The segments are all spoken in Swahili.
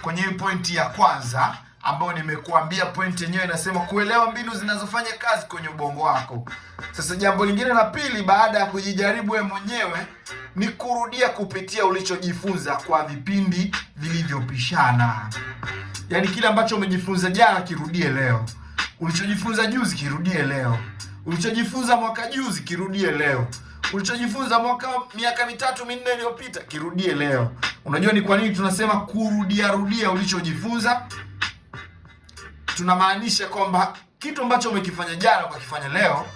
kwenye hii pointi ya kwanza ambayo nimekuambia. Pointi yenyewe inasema kuelewa mbinu zinazofanya kazi kwenye ubongo wako. Sasa jambo lingine la pili, baada ya kujijaribu wewe mwenyewe, ni kurudia kupitia ulichojifunza kwa vipindi vilivyopishana. Yaani kile ambacho umejifunza jana kirudie leo, ulichojifunza juzi kirudie leo, ulichojifunza mwaka juzi kirudie leo, ulichojifunza miaka 3-4 iliyopita kirudie leo. Unajua ni kwa nini tunasema rudia ulichojifunza? Tunamaanisha kwamba kitu ambacho umekifanya jana ukakifanya leo,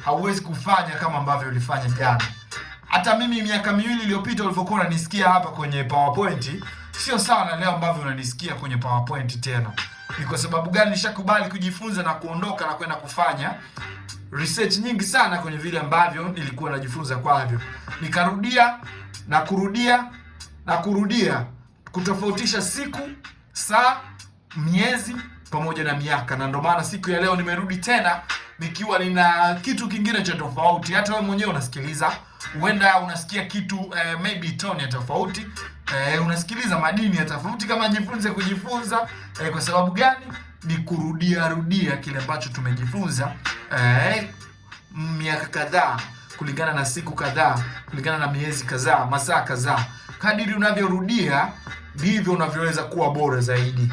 hauwezi kufanya kama ambavyo ulifanya jana. Hata mimi miaka 2 iliyopita ulivyokuwa unanisikia hapa kwenye PowerPoint, sio sawa na leo ambavyo unanisikia kwenye PowerPoint tena. Ni kwa sababu gani? Nishakubali kujifunza na kuondoka na kwenda kufanya research nyingi sana kwenye vile ambavyo nilikuwa najifunza kwavyo. Nikarudia na kurudia na kurudia, kutofautisha siku, saa, miezi pamoja na miaka. Na ndio maana siku ya leo nimerudi tena nikiwa nina kitu kingine cha tofauti. Hata wewe mwenyewe unasikiliza, huenda unasikia kitu maybe tone ya tofauti, unasikiliza madini ya tofauti. Kama jifunze kujifunza, kwa sababu gani? Ni rudia kile ambacho tumejifunza miaka kadhaa, kulingana na siku kadhaa, kulingana na miezi kadhaa, masaa kadhaa. Kadiri unavyorudia ndivyo unavyoweza kuwa bora zaidi.